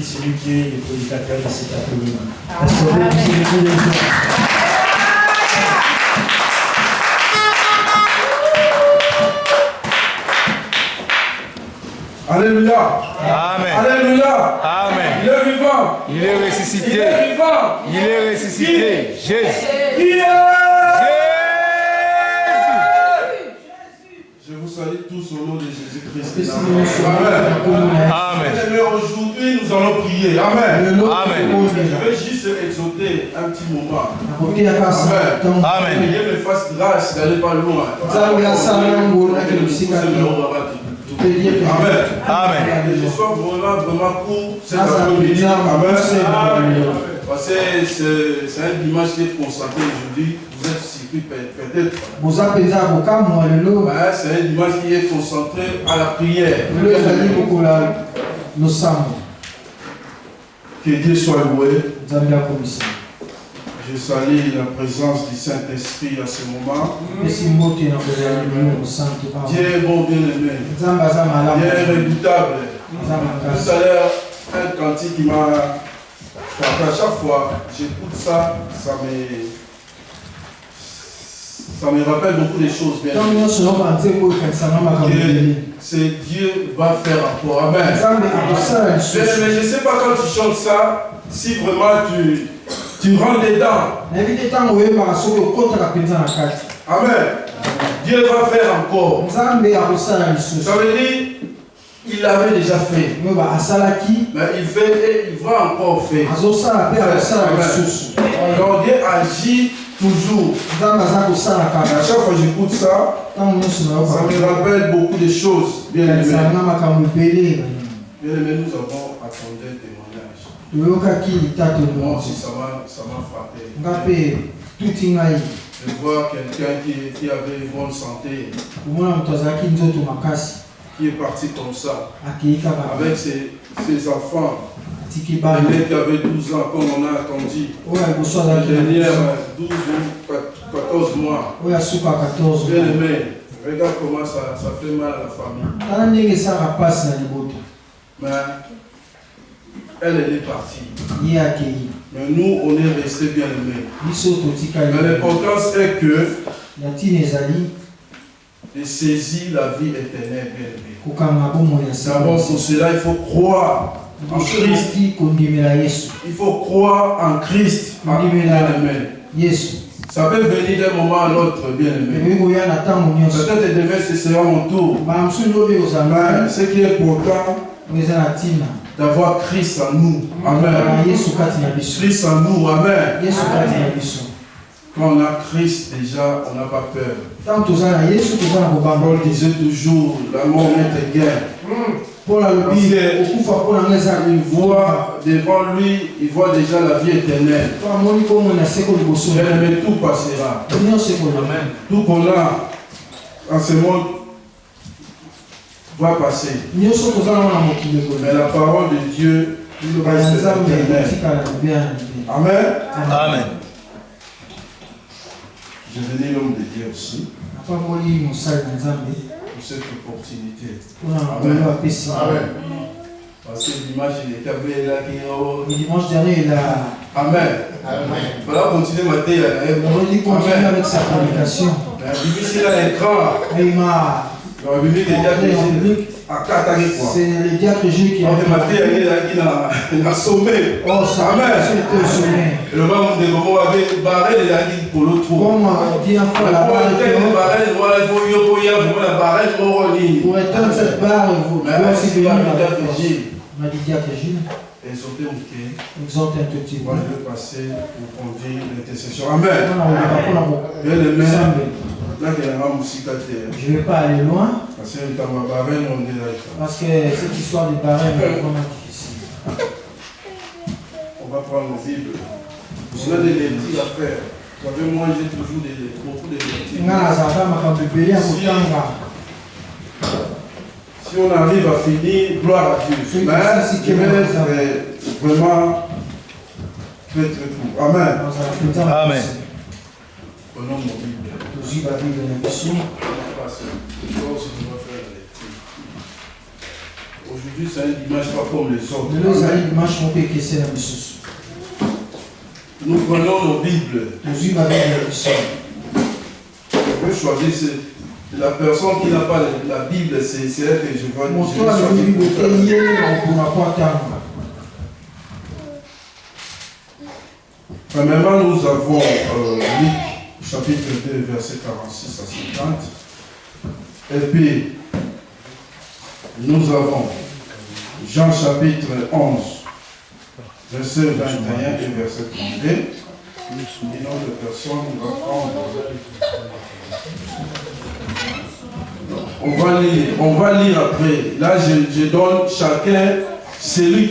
Celui qui est le prédicateur de cet atelier. Alléluia. Amen. Alléluia. Amen. Il est vivant. Il est ressuscité. Il est vivant. Il est ressuscité. Jésus. Qui est? Je vous salue tous au nom de Jésus-Christ. Amen. Amen. Mais aujourd'hui, nous allons prier. Amen. Amen. Je vais juste exhorter un petit moment. Amen. Amen. Que Dieu me fasse grâce d'aller pas loin. Amen. Amen. Que je sois vraiment court cet après-midi. Amen. Parce que c'est un dimanche qui est consacré aujourd'hui. Vous êtes surpris peut-être. C'est un dimanche qui est concentré à la prière. Que Dieu soit loué. Je salue la présence du Saint-Esprit à ce moment. Dieu est bon, bien aimé. Dieu est redoutable. Tout à l'heure, un cantique qui m'a frappé. À chaque fois, j'écoute ça, ça me rappelle beaucoup de choses. Bien c'est Dieu va faire encore. Amen. Mais je ne sais pas quand tu chantes ça, si vraiment tu rentres dedans. Amen. Dieu va faire encore. Ça veut dire, il l'avait déjà fait. Mais il fait et il va encore faire. Donc Dieu agit toujours. À chaque fois que j'écoute ça, ça me rappelle beaucoup de choses. Bien aimé. Bien aimé, nous avons attendu un témoignage. Moi aussi, ça m'a frappé. De voir quelqu'un qui avait une bonne santé, qui est parti comme ça, avec ses enfants. Il avait 12 ans, comme on a attendu. Les dernières 12 ou 14 mois. Bien aimé, regarde comment ça fait mal à la famille. Mais elle est partie. Mais nous, on est restés bien aimés. Mais l'importance est que de saisir la vie éternelle, bien aimé. D'abord, pour cela, il faut croire en Christ. Il faut croire en Christ. Ça peut venir d'un moment à l'autre, bien aimé. Peut-être demain, ce sera mon tour. Mais ce qui est important, d'avoir Christ en nous. Amen. Christ en nous. Amen. Quand on a Christ déjà, on n'a pas peur. Paul disait toujours, la mort est guerre. Il voit devant lui, il voit déjà la vie éternelle. Mais tout passera. Amen. Tout qu'on a en ce monde va passer. Mais la parole de Dieu reste éternelle. Amen. Amen. Je venais l'homme de Dieu aussi pour cette opportunité. Amen. Amen. Parce que dimanche, il était là qui dimanche dernier, il a. Amen. Amen. Voilà, continuer ma tête. On dit continuer avec sa prédication. La Bible, c'est là l'écran. Et il m'a. La Bible, c'est le diacre Jules qui a. Il a sommé. Oh, ça. Amen. C'était au sommet. Le moment où on avait barré les lagues pour l'autre. Comme on dit en fois la barre. Pour éteindre cette barre, vous aussi venir m'a dit diacre Jules. Exhorte un tout petit peu. Moi, je vais passer pour conduire l'intercession. Amen. Bien aimé. Je ne vais pas aller loin. Parce que cette histoire de barème est vraiment difficile. On va va prendre nos Bibles. On a des lectures à faire. Vous savez, moi j'ai toujours beaucoup de lectures. Si on arrive à finir, gloire à Dieu. Mais je vais être vraiment très très court. Amen. Amen. Prenons mon Bible. Aujourd'hui, c'est un dimanche pas comme les autres. Nous prenons nos Bibles. Je peux choisir. La personne qui n'a pas la Bible, c'est elle que je vais choisir. Premièrement, nous avons Luc, chapitre 2, verset 46 à 50. Et puis, nous avons Jean, chapitre 11, verset 21 et verset 32. Et notre personne va prendre. On va lire après. Là, je donne chacun, celui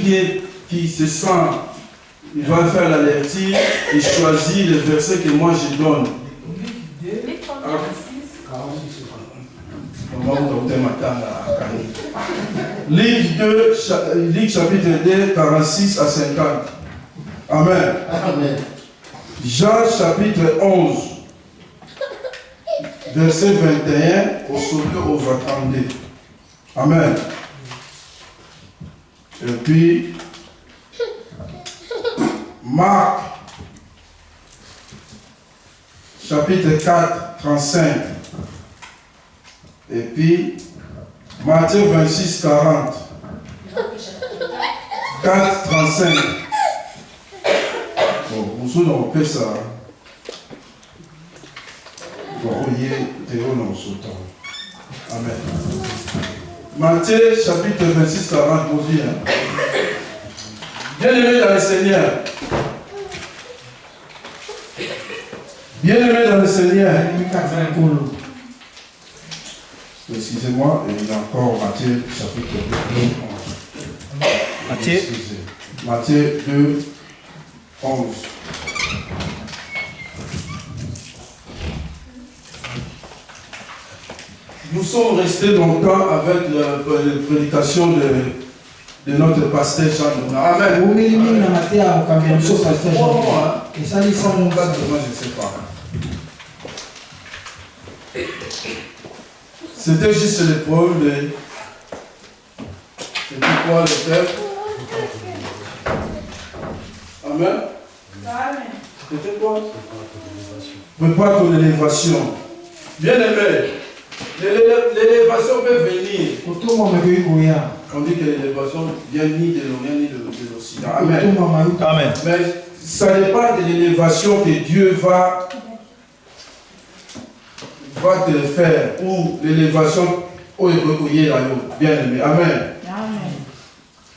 qui se sent, il va faire la lecture et choisir le verset que moi je donne. Luc chapitre 2, 46 à 50. Amen. Amen. Jean chapitre 11, verset 21 au sauteur au 32. Amen. Et puis, Marc, chapitre 4, 35. Et puis, Matthieu 26, 40. 4, 35. Bon, vous savez, on fait ça. Bon, amen. Matthieu chapitre 26, 40, vous dites. Bien-aimés dans le Seigneur. Bien-aimés dans le Seigneur. Excusez-moi, il y a encore Matthieu chapitre 2, 11. Matthieu 2, 11. Nous sommes restés longtemps avec la prédication de notre pasteur Jean. Amen. Moi, je ne sais pas. C'était juste l'épreuve de... C'était quoi le thème? Amen. C'était quoi? Prépare ton élévation. Bien aimé. L'élévation peut venir. On dit que l'élévation vient ni de l'Orient ni de l'Occident. Amen. Amen. Mais ça dépend de l'élévation que Dieu va te faire, ou l'élévation au bien aimé. Amen.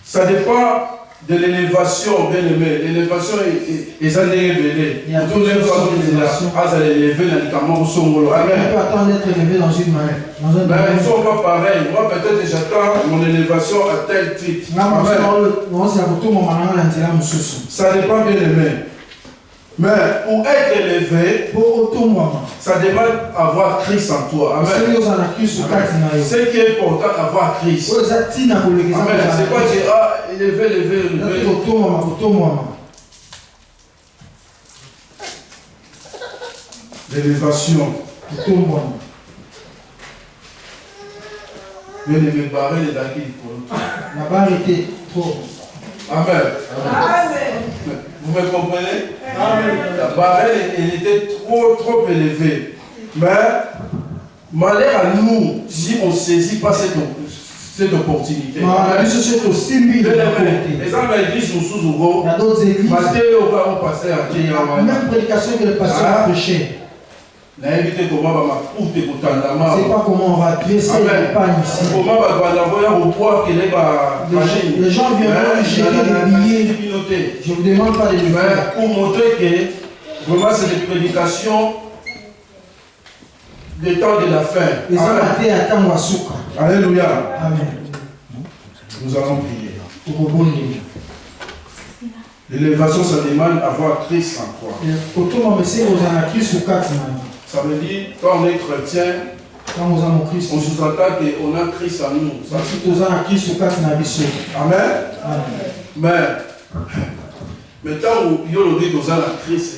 Ça dépend de l'élévation, bien aimé. L'élévation est un élevé. Il y a toute l'élévation. Ah, ça l'élever dans le camion au Songolo. Amen. On peut attendre d'être élevé dans une main. Mais ils ne sont pas pareils. Moi, peut-être j'attends mon élévation à tel titre. Ça dépend, bien aimé. Mais pour être élevé, ça demande avoir Christ en toi. Amen. Ce qui est important, avoir Christ. Amen. C'est pas dire, élevé. L'élévation. Mais les barrer les acquis pour la barre était trop. Amen. Vous me comprenez? Amen. La barrière était trop élevée. Mais malheur à nous si on ne saisit pas cette opportunité. Les gens de l'église nous sous-ouvrent. Il y a d'autres églises. Même prédication que le pasteur a prêché. C'est pas comment on va dresser les pannes ici. Les gens viendront jeter des billets. Je ne vous demande pas de le faire. Pour montrer que vraiment c'est des prédications des temps de la fin. Alléluia. Amen. Nous allons prier. L'élévation, ça demande avoir Christ en toi. Ça veut dire, quand on est chrétien, on sous-entend qu'on a Christ en nous. Amen. Mais tant où il y a le Christ,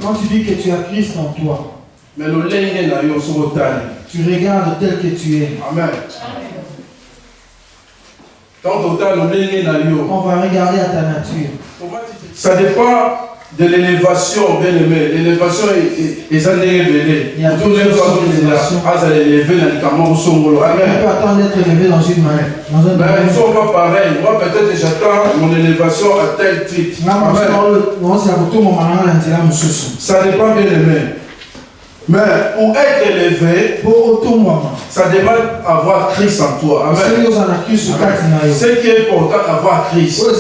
quand tu dis que tu as Christ en toi, mais le tu regardes tel que tu es. Amen. On va regarder à ta nature. Ça dépend de l'élévation, bien aimé. L'élévation est un élevé. Il y a deux sortes d'élévation. On peut attendre d'être élevé dans une manière. Mais ils ne sont pas pareils. Moi, peut-être j'attends mon élévation à tel titre. Ça dépend, bien aimé. Mais pour être élevé, ça demande avoir Christ en toi. Amen. Ce qui est important, avoir Christ. Amen.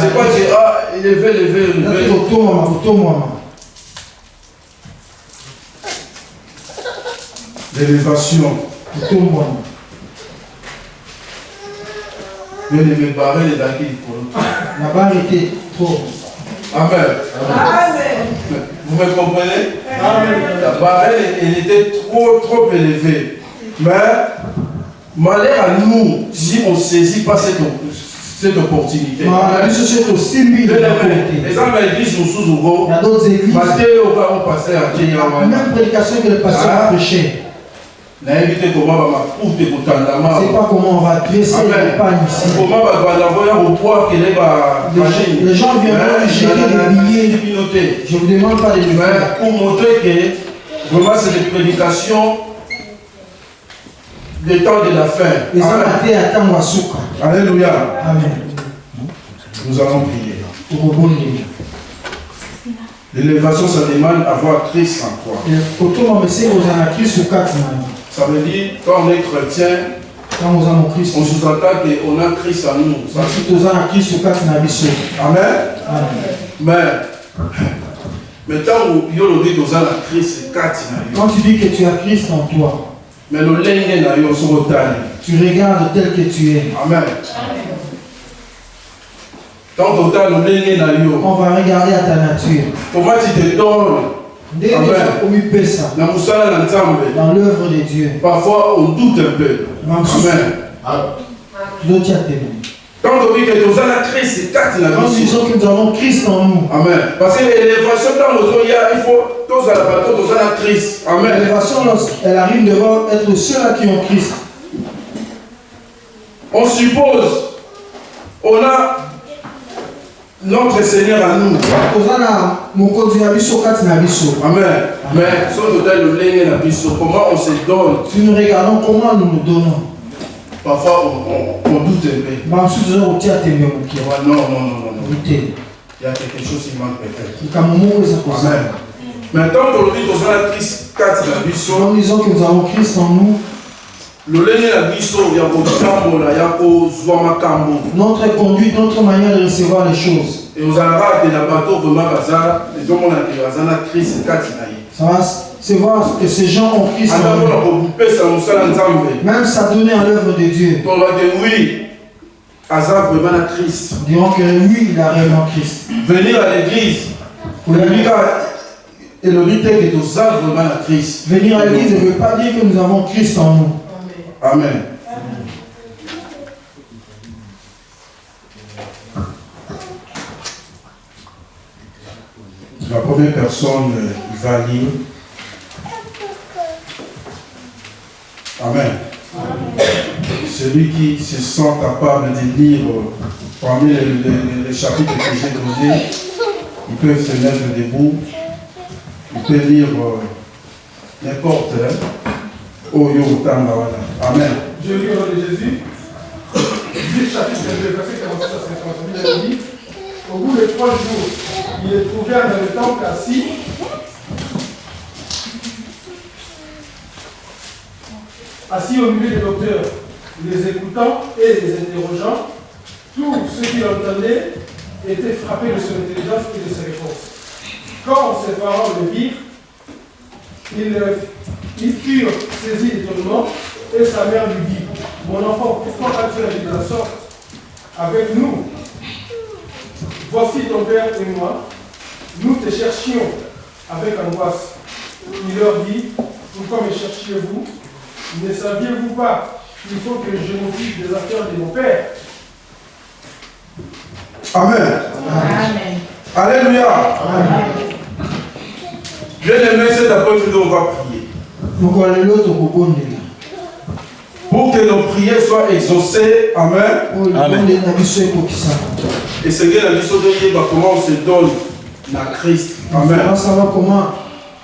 C'est pas dire, élevé. L'élévation. Mais les barrer les acquis pour la barre était trop. Amen. Vous me comprenez? Amen. La barre elle était trop élevée. Mais malheur à nous si on ne saisit pas cette opportunité. Les gens de l'église nous sous-ouvrent. Il y a d'autres églises. Même prédication que le pasteur a prêché. C'est pas comment on va dresser les pagnes ici. Les gens viendront jeter des billets. Je ne vous demande pas de le faire. Pour montrer que vraiment c'est des prédications des temps de la fin. Alléluia. Amen. Nous allons prier. L'élévation, ça demande avoir Christ en toi. Ça veut dire, quand on est chrétien, on sous-entend qu'on a Christ en nous. Amen. Mais tant où il y a le Christ, quand tu dis que tu as Christ en toi, mais le tu regardes tel que tu es. Amen. On va regarder à ta nature. Comment tu te donnes dans l'œuvre de Dieu. Parfois on doute un peu. Amen. Quand on dit que nous avons Christ, quand nous disons que nous avons Christ en nous. Amen. Parce que l'élévation dans nos il faut tous à la bataille, nous avons Christ. Amen. L'élévation, lorsqu'elle arrive, devant être ceux-là qui ont Christ. On suppose, on a notre Seigneur à nous. Amen. Mais comment on se donne? Si nous regardons comment nous nous donnons. Parfois on doute un peu. Non. Il y a quelque chose qui manque peut-être. Amen. Maintenant, nous disons que nous avons Christ en nous. Notre conduite, notre manière de recevoir les choses. Et vous allez voir que la bateau vraiment ça va se voir que ces gens ont Christ en eux. Même ça donner à l'œuvre de Dieu. On diront que oui, il a réellement Christ. Venir à l'église. Et le but est que nous avons vraiment Christ. Venir à l'église ne veut pas dire que nous avons Christ en nous. Amen. La première personne va lire. Amen. Celui qui se sent capable de lire parmi les chapitres que j'ai donnés, il peut se mettre debout. Il peut lire n'importe. Amen. Je lis au nom de Jésus. 10 chapitre 2, verset 46 à 58, il dit, au bout de 3 jours, il est trouvé dans le temple assis au milieu des docteurs, les écoutant et les interrogeant. Tous ceux qui l'entendaient étaient frappés de son intelligence et de ses réponses. Quand ses parents le virent, ils furent saisis d'étonnement et sa mère lui dit, mon enfant, pourquoi as-tu agi de la sorte avec nous? voici ton père et moi, nous te cherchions avec angoisse. Il leur dit, pourquoi me cherchiez-vous? Ne saviez-vous pas qu'il faut que je m'occupe des affaires de mon père? Amen. Amen. Alléluia. Amen. Bien aimé, cet après-midi, on va prier. Pour que nos prières soient exaucées. Amen. Amen. Et c'est que la mission de Dieu, comment on se donne à Christ. Amen. On va savoir comment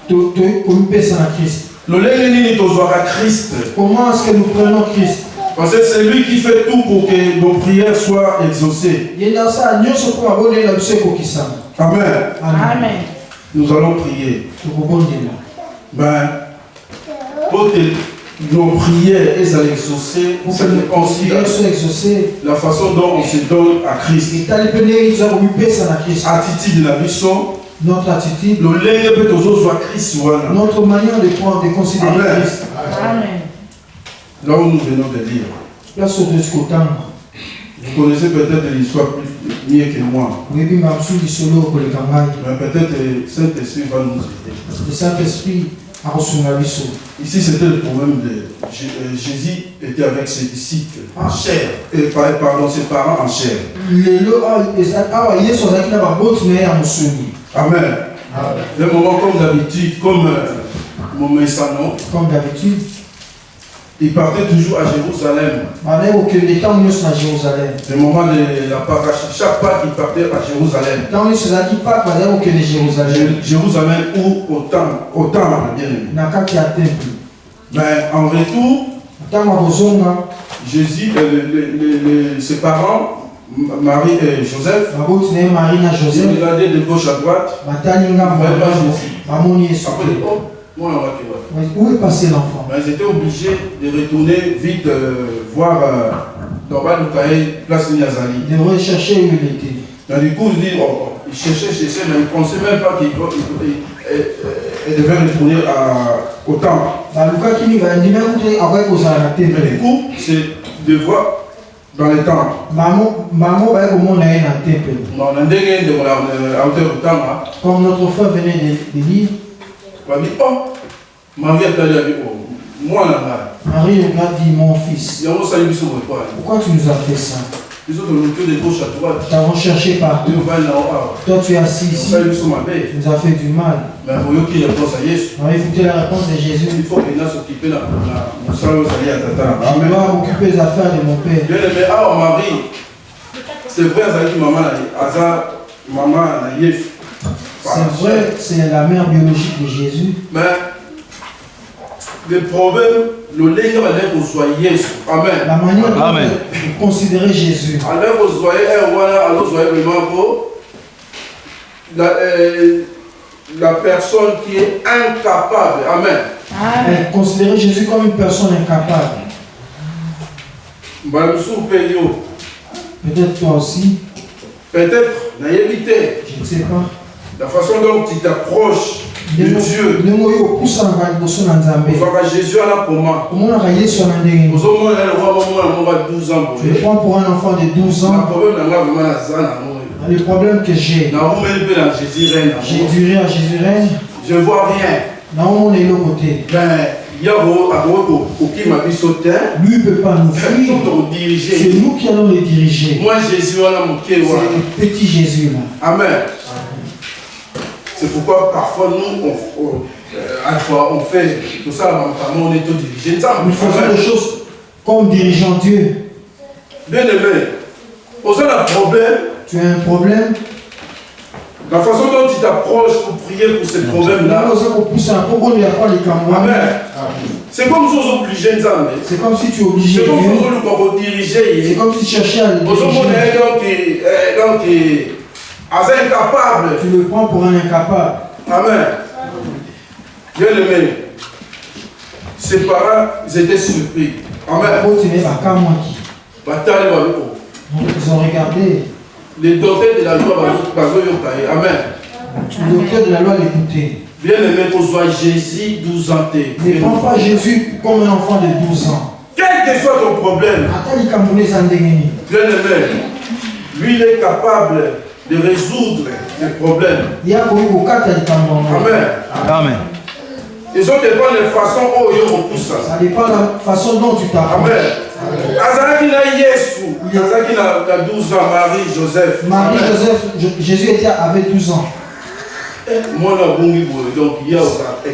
Le lendemain, nous avons Christ. comment est-ce que nous prenons Christ? Parce que c'est lui qui fait tout pour que nos prières soient exaucées. Amen. Amen. Nous allons prier. Ben, pour que nos prières soient exaucées, ça dépend aussi de la façon dont on se donne à Christ. Attitude de la mission. Notre attitude, Le lendemain, peut soit Christ. Voilà. notre manière de prendre, de considérer Amen. Christ. Amen. Là où nous venons de lire. Place au dessus côté. Vous connaissez peut-être l'histoire mieux que moi. Oui, mais Mamsou dit solo pour le campagne. Mais peut-être Saint-Esprit va nous aider. Le Saint-Esprit a reçu la mission. Ici, c'était le problème de Jésus était avec ses disciples en chair. Pardon, ses parents en chair. Amen. Le moment comme d'habitude, comme mon messanon, Comme d'habitude, il partait toujours à Jérusalem. Le moment de la paracha, chaque Pâques, il partait à Jérusalem. Jérusalem ou au temple, bien aimé. Mais en retour, Jésus, ses parents, Marie et Joseph, ils regardaient de gauche à droite. Après, moi, où est passé l'enfant? mais ils étaient obligés de retourner vite voir Dorba Lukaï, place Niazali. De rechercher où il était. Donc, du coup, ils cherchaient, mais ils ne pensaient même pas qu'ils devaient retourner au temple. Mais du coup, c'est de voir dans les temples. Comme notre frère venait de dire, Marie a dit, moi, là, Marie lui a dit, mon fils, il y a aussi une mission. pourquoi tu nous as fait ça? Les autres ont de gauche à droite. Tu as recherché partout. Toi tu es assis ici, tu nous as fait du mal. Mais il faut qu'il y ait réponse à Jésus. On va écouter la réponse de Jésus. Il faut qu'il s'occupe de mon salaud, ça y est, tata. Je dois m'occuper des affaires de mon père. Bien aimé, Marie, c'est vrai, ça dit maman, maman, C'est vrai, c'est la mère biologique de Jésus. mais le problème, le lien avec vous soyez. Amen. La manière Amen. de considérer Jésus. Alors vous soyez alors vous soyez vraiment la personne qui est incapable. Amen. Amen. Considérer Jésus comme une personne incapable. Peut-être toi aussi. Peut-être, naïveté. Je ne sais pas. La façon dont tu t'approches de Dieu. Jésus à la commande. Je le prends pour un enfant de 12 ans. Le problème que j'ai, j'ai duré à Jésus règne. Je ne vois rien. Non, on est de l'autre côté. Lui ne peut pas nous fuir. C'est nous qui allons les diriger. Moi, Jésus, c'est le petit Jésus là. Amen. C'est pourquoi parfois nous, on fait tout ça, on est tout dirigé. Nous faisons des choses comme dirigeant Dieu. Bien aimé, on a un problème. Tu as un problème. La façon dont tu t'approches pour prier pour ce problème-là. Amen. C'est comme si on obligé de C'est comme si tu es obligé. C'est comme si on dirigeait. C'est comme si tu cherchais à le diriger. Donc, incapable. Tu le prends pour un incapable. Amen. Bien aimé. Ses parents, ils étaient surpris. Amen. Ils ont regardé. Les docteurs de la loi, amen. Le docteur de la loi l'écoutait. Bien aimé, qu'on soit Jésus 12 ans. Ne prends pas Jésus comme un enfant de 12 ans. Quel que soit ton problème, bien aimé, lui il est capable de résoudre les problèmes. Amen. Amen. Ils ont dépend de la façon dont ils ont poussé. Ça dépend de la façon dont tu t'approches. Amen. Azaki na Yesu. Azaki na 12 ans, Marie, Joseph. Marie, Joseph, Jésus avait 12 ans. Moi, donc, il est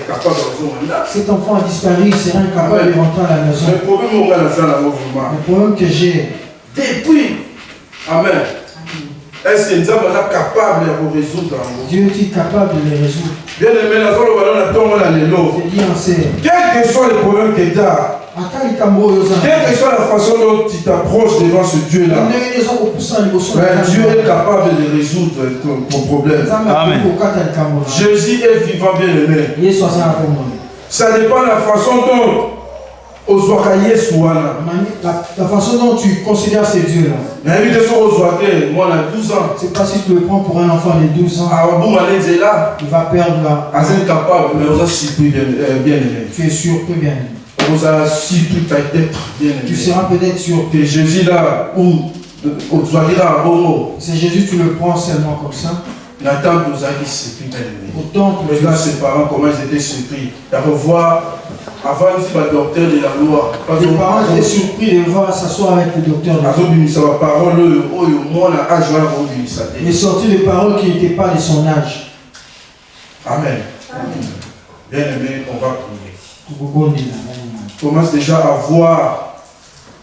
capable de raison. Cet enfant a disparu, il sera incapable de rentrer à la maison. Le problème que j'ai. Depuis. Amen. Est-ce que nous sommes capables de résoudre? Dieu est capable de les résoudre. Bien aimé, nous allons quel que soit le problème que tu as, quelle que soit la façon dont tu t'approches devant ce Dieu-là, Dieu est capable de résoudre ton problème. Amen. Jésus est vivant, bien aimé. Ça dépend de la façon dont la façon dont tu considères ces dieux-là. C'est pas si tu le prends pour un enfant de 12 ans. Il va perdre la. Tu es sûr que bien aimé. Tu seras peut-être sûr que Jésus là, c'est Jésus, tu le prends seulement comme ça. Autant regarde ses parents, comment ils étaient surpris. De revoir avant le docteur de la loi. Les parents étaient surpris de voir s'asseoir avec le docteur de la loi. Il est sorti des paroles qui n'étaient pas de son âge. Amen. Bien aimé, on va prier. On commence déjà à voir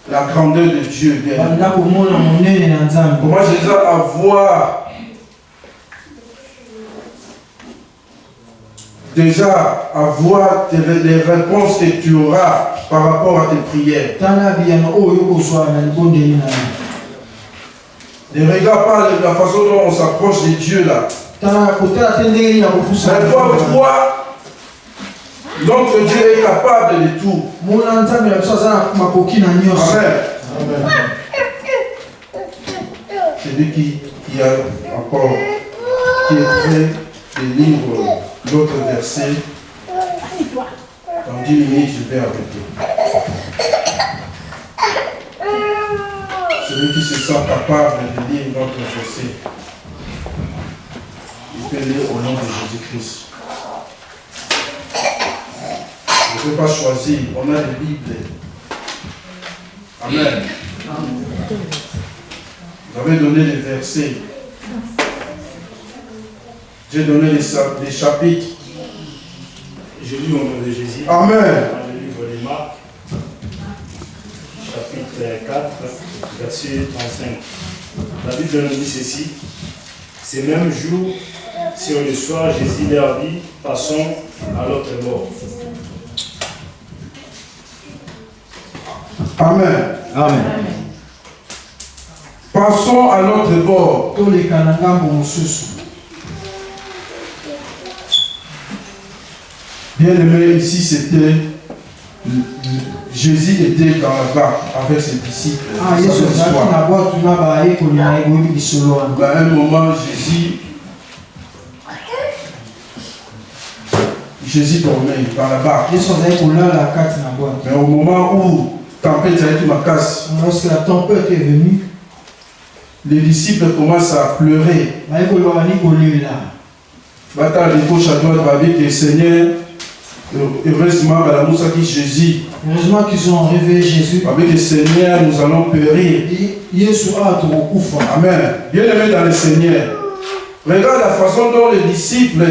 la grandeur de Dieu. Bien aimé. On commence déjà à voir les réponses que tu auras par rapport à tes prières. Ne regarde pas la façon dont on s'approche de Dieu là. Mais toi, notre Dieu est capable de tout. Amen. Celui qui a encore, qui est prêt de lire d'autres versets. Dans 10 minutes, je vais arrêter. Celui qui se sent capable de lire notre verset, il peut lire au nom de Jésus-Christ. Je ne peux pas choisir, on a des Bibles. Amen. Vous avez donné les versets. J'ai donné les chapitres. Je lis au nom de Jésus. Amen. Dans le livre de Marc, chapitre 4, verset 35. La Bible nous dit ceci. Ces mêmes jours, sur le soir, Jésus leur dit, passons à l'autre bord. Amen. Amen. Passons à l'autre bord. Bien aimé, ici c'était Jésus était dans la barque avec ses disciples. À un moment, Jésus dormait dans la barque. Mais au moment où lorsque la tempête est venue, les disciples commencent à pleurer. Seigneur, heureusement qu'ils ont réveillé Jésus. Avec le Seigneur, nous allons périr. Amen. Bien aimé dans le Seigneur. Regarde la façon dont les disciples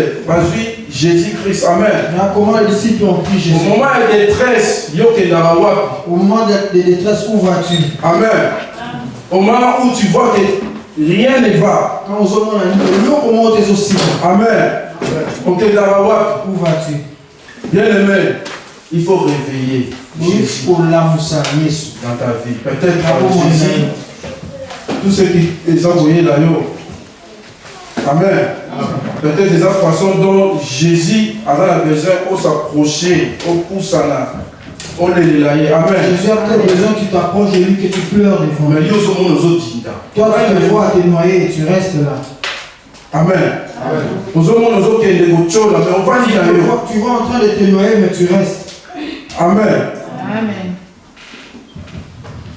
suivent Jésus-Christ. Amen. Comment les disciples ont pris Jésus? Au moment de détresse, au moment de détresse, où vas-tu? Amen. Au moment où tu vois que rien ne va. Amen. Où vas-tu? Bien aimé, il faut réveiller Jésus dans ta vie. Peut-être Jésus, tous ceux qui les ont envoyés là-haut. Amen. Peut-être la façon dont Jésus a besoin de s'approcher, au poussana, au lélelaye. Amen. Jésus a peut-être besoin que tu t'approches de lui, que tu pleures devant lui. Toi, tu te vois te noyer et tu restes là. Amen. Tu vois en train de te noyer, mais tu restes. Amen. Amen.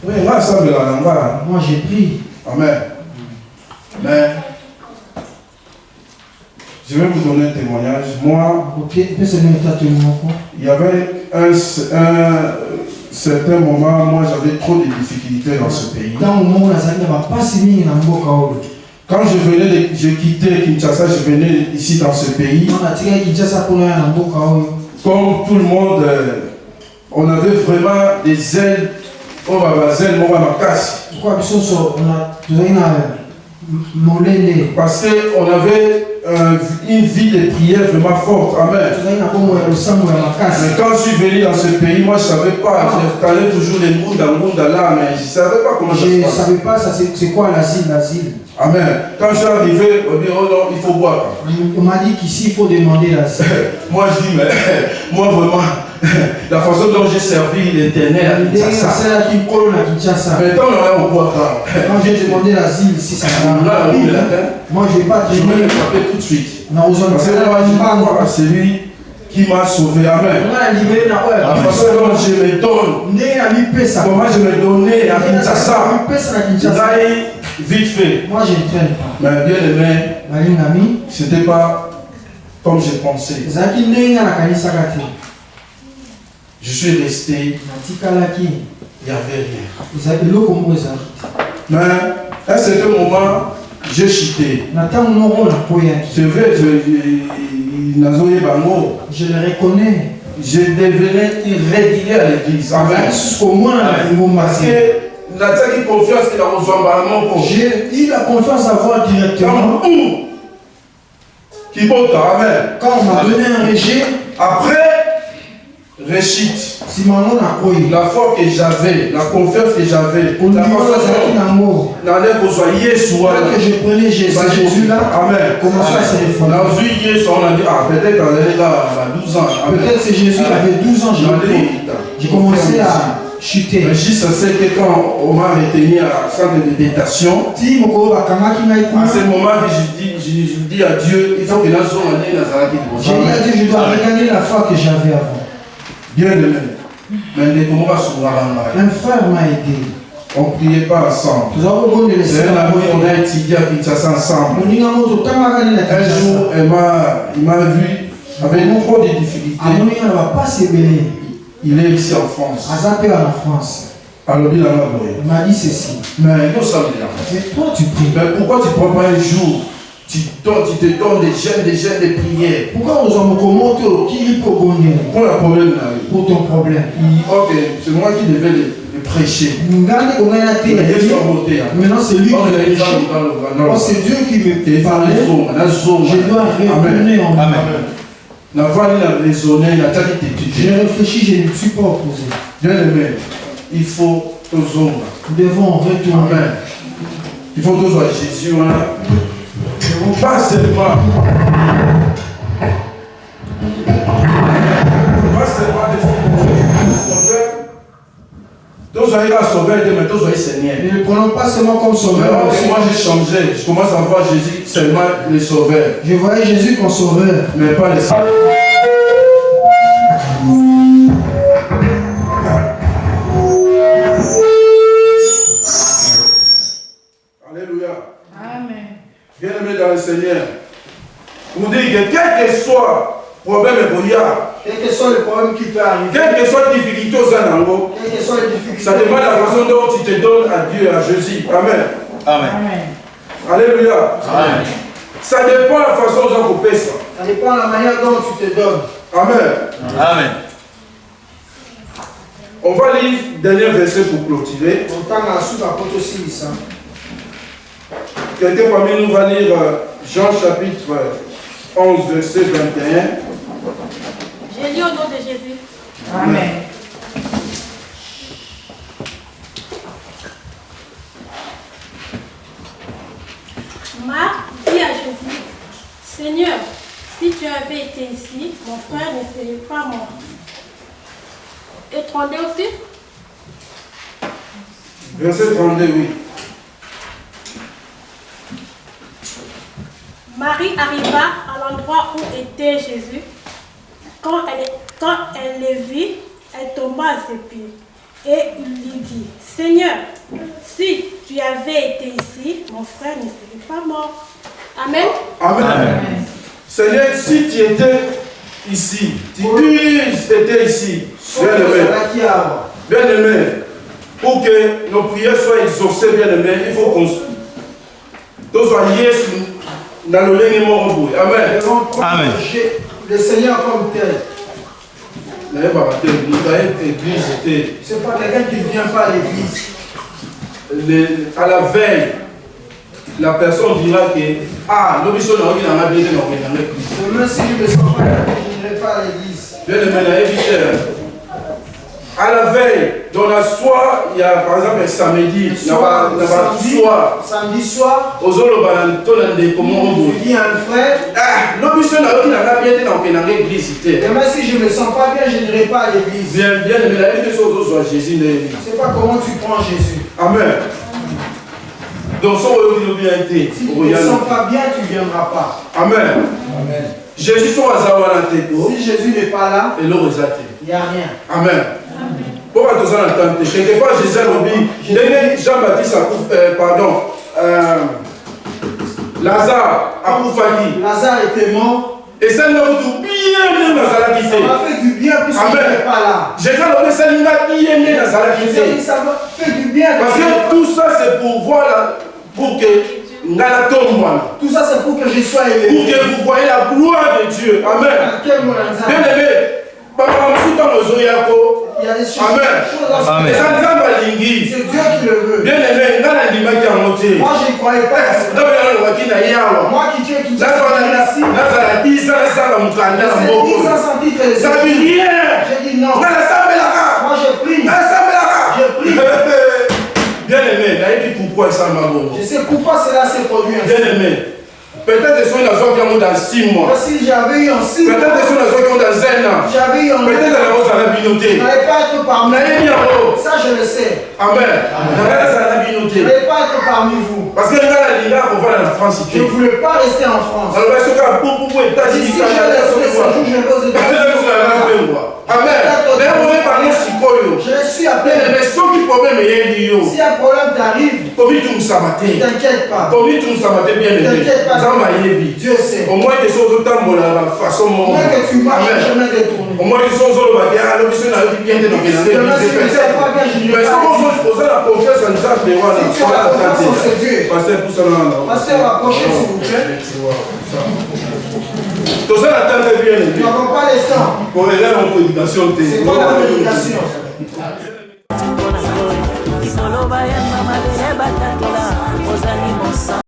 Moi j'ai pris. Amen. Mais Je vais vous donner un témoignage. Moi, il y avait un certain moment, moi j'avais trop de difficultés dans ce pays. Quand je quittais Kinshasa, je venais ici dans ce pays. Comme tout le monde, on avait vraiment des ailes. On va ailes, on va ma casse. Parce qu'on avait une vie de prière vraiment forte. Amen. Mais quand je suis venu dans ce pays, moi je ne savais pas. Je connais toujours les Munda là, mais je ne savais pas comment ça se passe. Je ne savais pas c'est quoi l'asile. Amen. Quand je suis arrivé, on dit oh non, il faut boire. On m'a dit qu'ici il faut demander l'asile. Moi je dis, mais moi vraiment, la façon dont j'ai servi l'Éternel à Kinshasa. Maintenant on va boire. Quand j'ai demandé l'asile, si ça va. Moi je ne vais pas je vais le frapper tout de suite. Parce que moi je crois à celui qui m'a sauvé. Amen. La façon dont je me donne, comment je me donnais à Kinshasa, vite fait. Moi je ne traîne pas. Mais bien aimé, c'était pas comme je pensais. Je suis resté. Il n'y avait rien. Mais à un certain moment, j'ai chuté. C'est vrai, je le reconnais. Je devenais irrégulier à l'église. Amen. Parce que j'ai eu la confiance à voir directement. Quand on m'a donné un rejet, après, réchite. La foi que j'avais, la confiance que j'avais, la façon que je prenais Jésus là, Amen. Comment ça s'est réformé. On a vu Jésus, on a dit, ah, peut-être qu'on est là à 12 ans. Peut-être que Jésus avait 12 ans, j'ai commencé à chuter. Mais juste c'est que quand on m'a retenu à centre de détention, à ce moment je dis à Dieu, il faut que la zone année j'ai dit à Dieu, je dois regagner la foi que j'avais avant. Bien aimé. Un frère m'a aidé. On ne priait pas ensemble. C'est un ami, on a étudié à Kinshasa ensemble. Un jour, il m'a vu avec trop de difficultés. Il est ici en France. Alors il m'a dit ceci. Mais toi tu pries. Mais pourquoi tu ne prends pas un jour? Tu te donnes des jeûnes de prière. Pourquoi on a qui pour le problème là? Pour ton problème. Ok, c'est moi qui devais le prêcher. Maintenant c'est lui qui me prêche. C'est Dieu qui me parle. Je dois répondre en Amen. J'ai réfléchi, je ne suis pas opposé. Bien aimé, il faut tous hommes. Nous devons retourner. Amen. Il faut tous à Jésus. Pas seulement. Tous arrivent à sauver, mais tous arrivent Seigneur. Ne le prenons pas seulement comme sauveur. Moi j'ai changé. Je commence à voir Jésus seulement le sauveur. Je voyais Jésus comme sauveur. Mais pas le sauveur. Alléluia. Amen. Bien-aimé dans le Seigneur, vous dites que quel que soit le problème, quel que soit le problème qui peut arriver, quelle que soit la difficulté aux anangos, ça demande la façon dont tu te donnes à Dieu, à Jésus. Amen. Amen. Alléluia. Amen. Ça dépend de la façon dont vous faites ça. Ça dépend de la manière dont tu te donnes. Amen. Amen. On va lire le dernier verset pour clôturer. Quelqu'un parmi nous va lire Jean chapitre 11, verset 21. J'ai lu au nom de Jésus. Amen. Marc dit à Jésus, Seigneur, si tu avais été ici, mon frère ne serait pas mort. Et 32 aussi? Verset 32, oui. Marie arriva à l'endroit où était Jésus. Quand elle le vit, elle tomba à ses pieds. Et il lui dit, Seigneur, si tu avais été ici, mon frère ne serait pas mort. Amen. Amen. Amen. Seigneur, si tu étais ici, tu étais ici, bien aimé, pour que nos prières soient exaucées, bien aimé, il faut qu'on soit liés dans le léguement. Amen. Amen. Le Seigneur comme tel. C'est pas quelqu'un qui ne vient pas à l'église. À la veille, la personne dira que même si je ne me sens pas, je n'irai pas à l'église. Bien aimé, à la veille, dans la soirée, il y a par exemple un samedi, samedi soir, tu dis à un frère, même si je ne me sens pas bien, je n'irai pas à l'église. C'est pas comment tu prends Jésus. Amen. Donc, si tu ne te sens pas bien, tu ne viendras pas. Amen. Amen. Jésus si Jésus n'est pas là, il n'y a rien. Amen. Pourquoi tu as entendu? Quelque part, Jésus a dit, Jean-Baptiste pardon, Lazare a Koufaki. Lazare était mort. Et ça nous a bien dans sa quitté. Ça m'a fait du bien puisque je n'étais pas là. Jésus a dit, ça nous a bien dans sa quitté. Ça m'a fait du bien. Parce que tout ça, c'est pour voir, pour que tout ça, c'est pour que je sois élevé. Pour que vous voyez la gloire de Dieu. Amen. Bien aimé. Il y a des choses. Amen. C'est Dieu qui le veut. Bien aimé, moi je ne croyais pas. Moi qui Dieu qui ça fait 10 ans sans titre. J'ai dit non. Moi j'ai pris. J'ai pris. Bien aimé, pourquoi ça m'a donné. Je sais pourquoi cela s'est produit. Bien aimé. Peut-être que ce sont dans 6 mois. Si j'avais eu en 6 mois. Peut-être que ce sont dans 1 an. J'avais eu en 1 an. Peut-être que ça va binoter. Je n'allais pas être parmi vous. Ça je le sais. Amen. Je n'allais pas être parmi vous. Parce que la France. Je ne voulais pas rester en France. Alors, si je reste, je vais aux États-Unis. Amen. Je suis appelé. Mais ceux qui problème si un problème t'arrive, ne t'inquiète pas. T'inquiète pas. Dieu sait. Au moins que ce soit la façon. Au moins que tu marches le chemin détourné. Au moins que ce soit bien de Pasteur, approchez s'il vous plaît. Tout ça l'attend bien. Nous n'avons pas les temps. Pour aider en prédication. C'est pas la prédication.